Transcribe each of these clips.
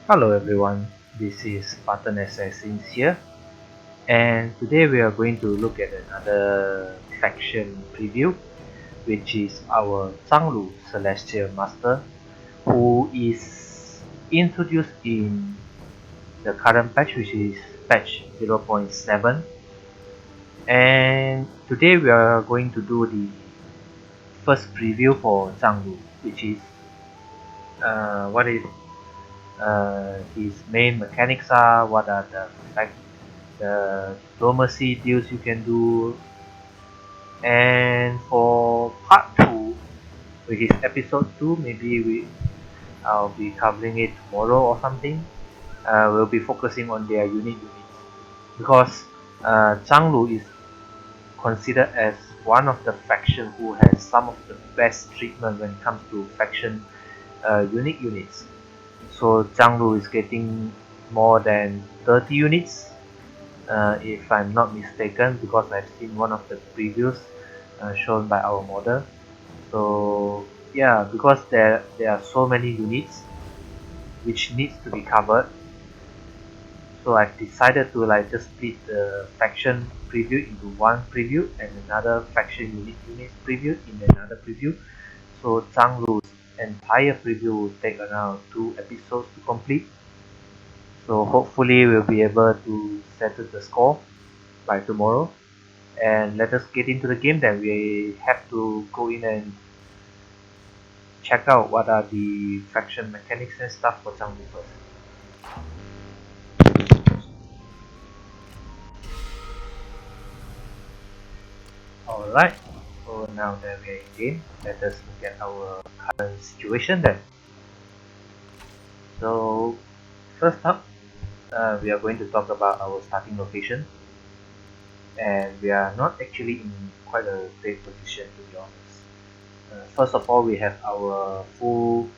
Hello everyone, this is Button Assassins here, and today we are going to look at another faction preview, which is our Zhang Lu Celestial Master, who is introduced in the current patch, which is patch 0.7. And today we are going to do the first preview for Zhang Lu, which is what is his main mechanics are, what are the diplomacy deals you can do. And for part 2, which is episode 2, maybe I'll be covering it tomorrow or something. We'll be focusing on their unique units, because Zhang Lu is considered as one of the faction who has some of the best treatment when it comes to faction unique units. So Zhang Lu is getting more than 30 units, if I'm not mistaken, because I've seen one of the previews shown by our modder. So yeah, because there are so many units which needs to be covered, so I've decided to just split the faction preview into one preview and another faction unit preview in another preview. So Zhang Lu's entire preview will take around 2 episodes to complete. So hopefully we'll be able to settle the score by tomorrow. And let us get into the game. Then we have to go in and check out what are the faction mechanics and stuff for Zhang Lu first. Alright, so now that we're in game, let us look at our current situation then. So first up, we are going to talk about our starting location, and we are not actually in quite a great position, to be honest. First of all, we have our full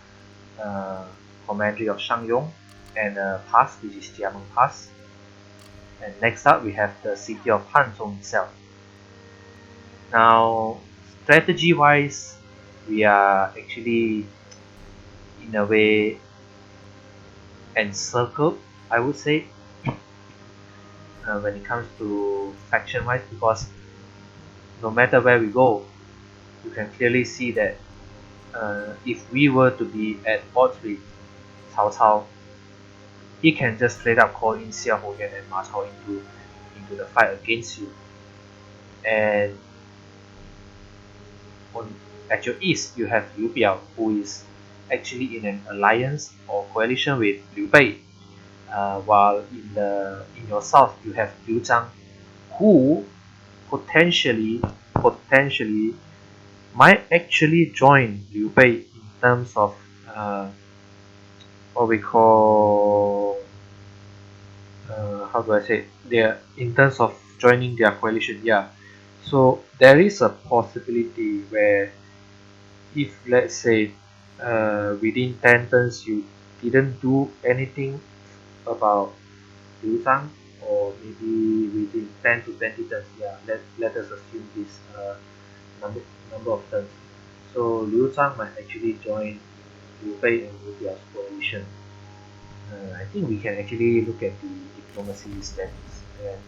commandery of Shangyong and a pass, which is Jiameng Pass. And next up, we have the city of Hanzhong itself. Now, strategy wise, we are actually in a way encircled, I would say, when it comes to faction wise, because no matter where we go, you can clearly see that if we were to be at odds with Cao Cao, he can just straight up call in Xia Houyan and Ma Chao into the fight against you. And at your east, you have Liu Biao, who is actually in an alliance or coalition with Liu Bei, while in your south you have Liu Zhang, who potentially might actually join Liu Bei in terms of what we call how do I say it? In terms of joining their coalition. Yeah, so there is a possibility where, if let's say within 10 turns you didn't do anything about Liu Zhang, or maybe within 10 to 20 turns, yeah, let us assume this number of turns. So Liu Zhang might actually join Liu Bei and Liu Biao's coalition. I think we can actually look at the diplomacy stats. And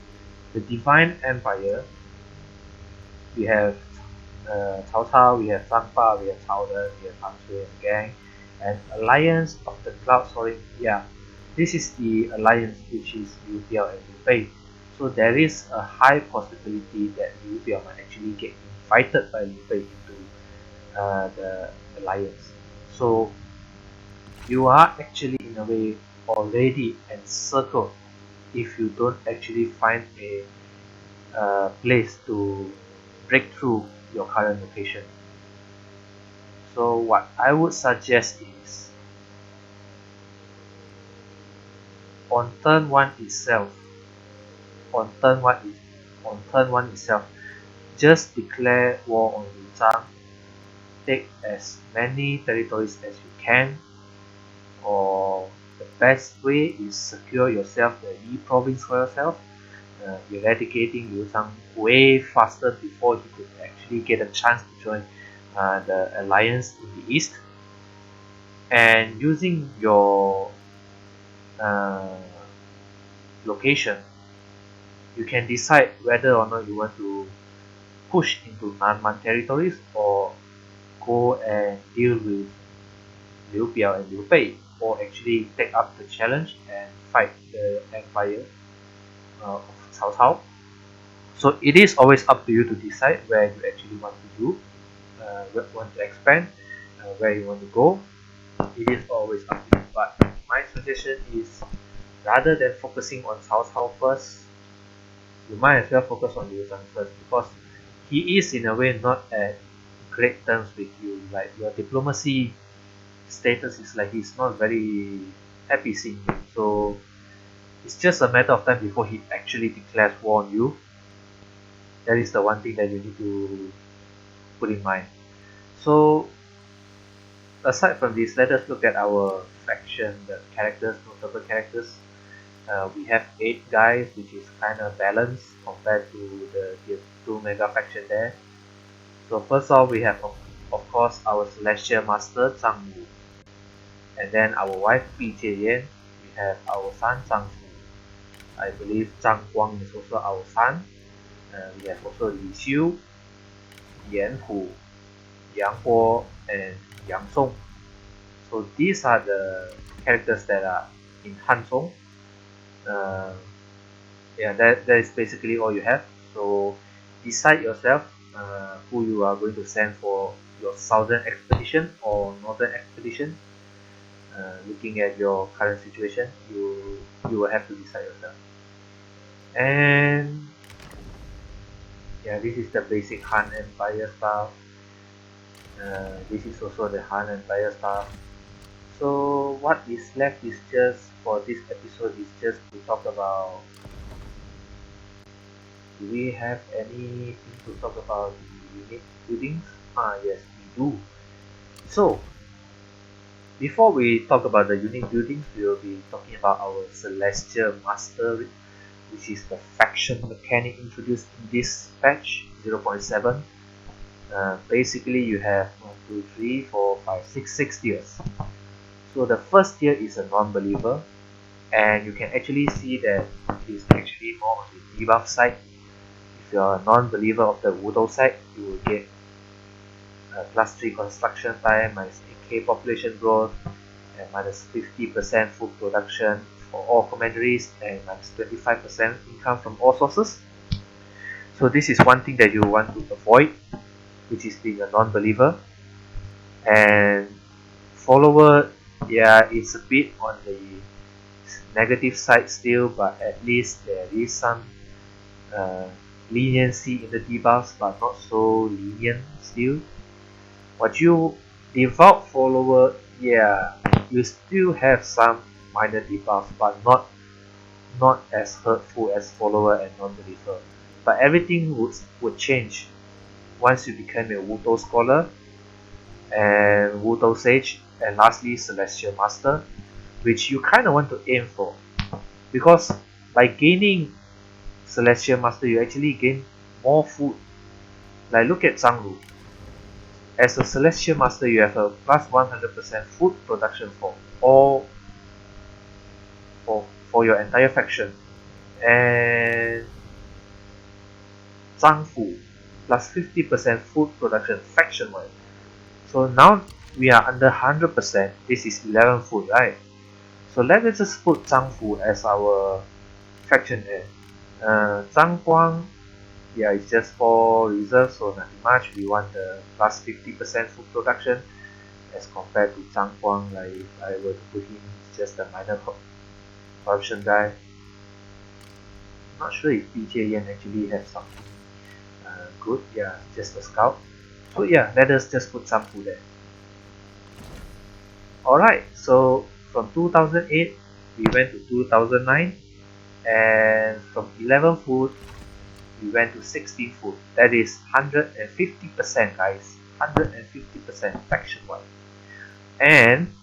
the Divine Empire, we have Cao Cao, we have Zhang Ba, we have Cao Ren, we have Han Sui and gang, and Alliance of the Cloud Soaring. Yeah, this is the alliance which is Liu Biao and Liu Bei. So there is a high possibility that Liu Biao might actually get invited by Liu Bei into the alliance. So you are actually in a way already encircled if you don't actually find a place to break through your current location. So what I would suggest is, on turn 1 itself, just declare war on Liu Zhang. Take as many territories as you can, or the best way is secure yourself the Yi province for yourself, eradicating Liu Zhang way faster before he could actually get a chance to join the alliance in the east, and using your location, you can decide whether or not you want to push into Nanman territories or go and deal with Liu Biao and Liu Bei, or actually take up the challenge and fight the empire of Cao Cao. So it is always up to you to decide where you actually want to do, want to expand, where you want to go. It is always up to you. But my suggestion is, rather than focusing on Cao Cao first, you might as well focus on Liu Zhang first, because he is in a way not at great terms with you. Like, your diplomacy status is like he's not very happy seeing you. So it's just a matter of time before he actually declares war on you. That is the one thing that you need to put in mind. So aside from this, let us look at our faction, the characters, notable characters. We have 8 guys, which is kind of balanced compared to the tier 2 mega faction there. So first off, we have of course our Celestial Master Zhang Lu, and then our wife Bai Zou Yuan. We have our son Zhang Fu. I believe Zhang Guang is also our son. We have also Li Xiu, Yan Hu, Yang Huo, and Yang Song. So these are the characters that are in Hanzong. Yeah, that is basically all you have. So decide yourself who you are going to send for your southern expedition or northern expedition. Looking at your current situation, you will have to decide yourself. And yeah, this is the basic Han Empire stuff. This is also the Han Empire stuff. So what is left is just, for this episode, is just to talk about, do we have anything to talk about the unit buildings? Yes, we do. So before we talk about the unit buildings, we will be talking about our Celestial Master, which is the faction mechanic introduced in this patch 0.7. Basically you have 1, 2, 3, 4, 5, 6 tiers. So the first tier is a non-believer, and you can actually see that it is actually more on the debuff side. If you are a non-believer of the Wudou side, you will get +3 construction time, -8k population growth, and -50% food production for all commanderies, and -25% income from all sources. So this is one thing that you want to avoid, which is being a non-believer. And follower, yeah, it's a bit on the negative side still, but at least there is some leniency in the debuffs, but not so lenient still. What you devout follower, yeah, you still have some minor debuffs, but not as hurtful as follower and non-believer. But everything would change once you become a Wudou Scholar and Wudou Sage, and lastly Celestial Master, which you kind of want to aim for, because by gaining Celestial Master you actually gain more food. Like, look at Zhang Lu. As a Celestial Master, you have a +100% food production for all for your entire faction, and Zhang Fu +50% food production faction wide. So now we are under 100%. This is 11 food, right? So let us just put Zhang Fu as our faction head. Zhang Guang, yeah, it's just for reserves, so nothing much. We want the +50% food production as compared to Zhang Guang. Like, if I were to put him, it's just a minor corruption guy. Not sure if Bai Zou Yuan actually has something good. Yeah, just a scout. So yeah, let us just put Zhang Fu there. Alright, so from 2008 we went to 2009, and from 11 food we went to 16 food. That is 150%, guys. 150% faction wide, and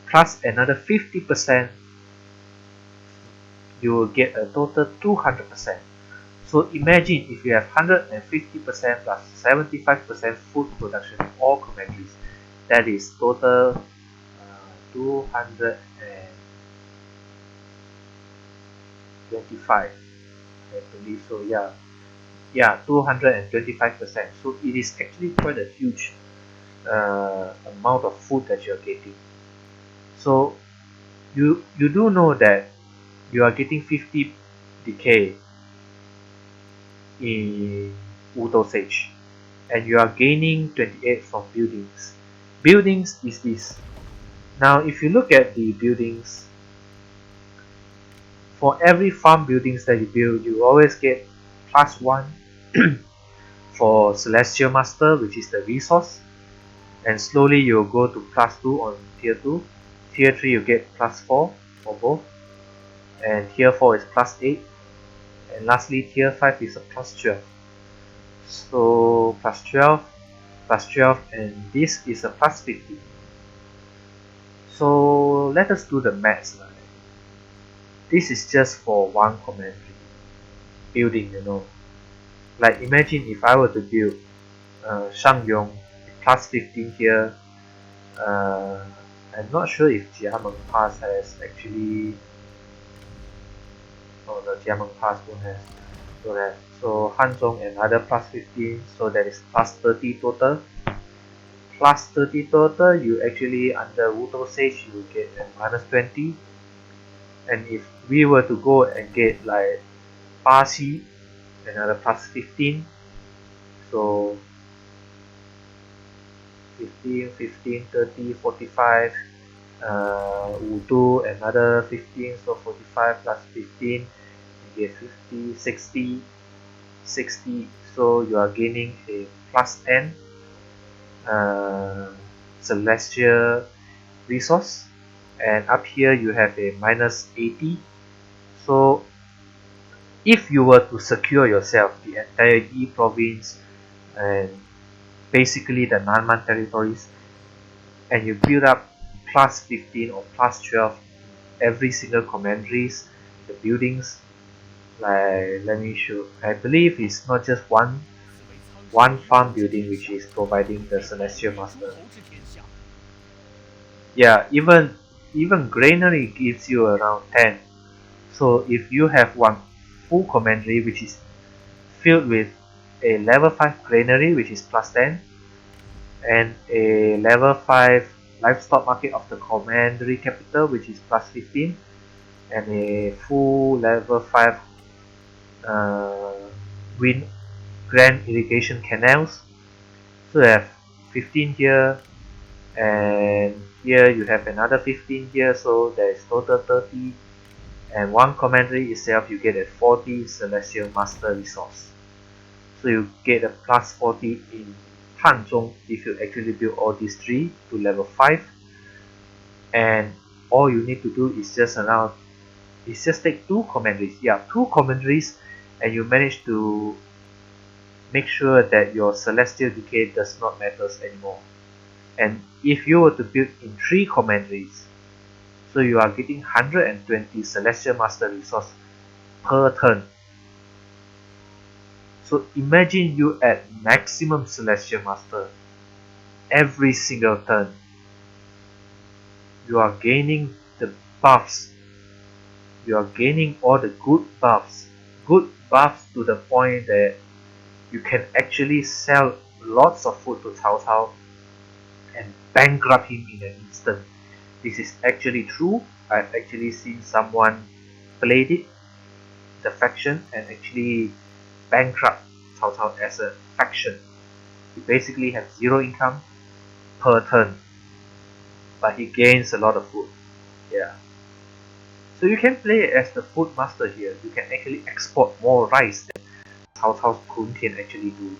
plus another 50%, you will get a total 200%. So imagine if you have 150% plus 75% food production in all commanderies, that is total 200 and 225, I believe so. Yeah, 225%. So it is actually quite a huge amount of food that you are getting. So you do know that you are getting 50 decay in Wu dosage, and you are gaining 28 from buildings. Buildings is this. Now if you look at the buildings, for every farm buildings that you build, you always get +1 for Celestial Master, which is the resource, and slowly you'll go to +2 on tier 2. Tier 3 you get +4 for both, and tier 4 is +8, and lastly tier 5 is a +12. So +12, +12, and this is a +50. So let us do the maths. This is just for one commentary building, you know. Like imagine if I were to build Shang Yong +15 here. I'm not sure if Jiameng Pass has actually. Oh, the Jiameng Pass don't have. So Hanzhong another +15, so that is +30 total. +30 total, you actually under Wu dosage you get a -20. And if we were to go and get like Pasi, another +15, so 15, 15, 30, 45, Wudu another 15, so 45 +15, you get 50, 60, 60, so you are gaining a +10 celestial resource, and up here you have a -80. So if you were to secure yourself the entire Yi province and basically the Nanman territories, and you build up +15 or +12 every single commentaries, the buildings, like let me show, I believe it's not just one farm building which is providing the Celestial Master. Yeah, even granary gives you around 10. So if you have one full commentary which is filled with a level 5 granary which is +10, and a level 5 livestock market of the commandery capital which is +15, and a full level 5 wind grand irrigation canals, so you have 15 here, and here you have another 15 here, so there is total 30, and one commentary itself you get a 40 celestial master resource, so you get a +40 in Hanzhong if you actually build all these 3 to level 5, and all you need to do is just take 2 commentaries, 2 commentaries, and you manage to make sure that your celestial decay does not matter anymore. And if you were to build in 3 commentaries, so you are getting 120 celestial master resource per turn. So imagine you at maximum celestial master every single turn. You are gaining the buffs. You are gaining all the good buffs to the point that you can actually sell lots of food to Cao Cao and bankrupt him in an instant. This is actually true. I've actually seen someone played it, the faction, and actually bankrupt Cao Cao as a faction. He basically has 0 income per turn, but he gains a lot of food. Yeah. So you can play as the food master here. You can actually export more rice than Cao Cao's Kun can actually do.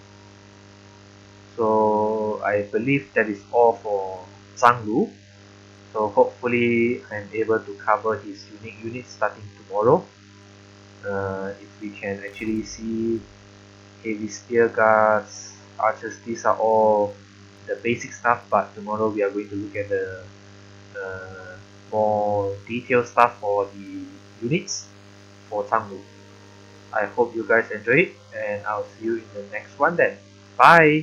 So I believe that is all for Zhang Lu. So hopefully I'm able to cover his unique units starting tomorrow. If we can actually see heavy spear guards, archers, these are all the basic stuff, but tomorrow we are going to look at the more detailed stuff for the units for Zhang Lu. I hope you guys enjoy it, and I'll see you in the next one then. Bye!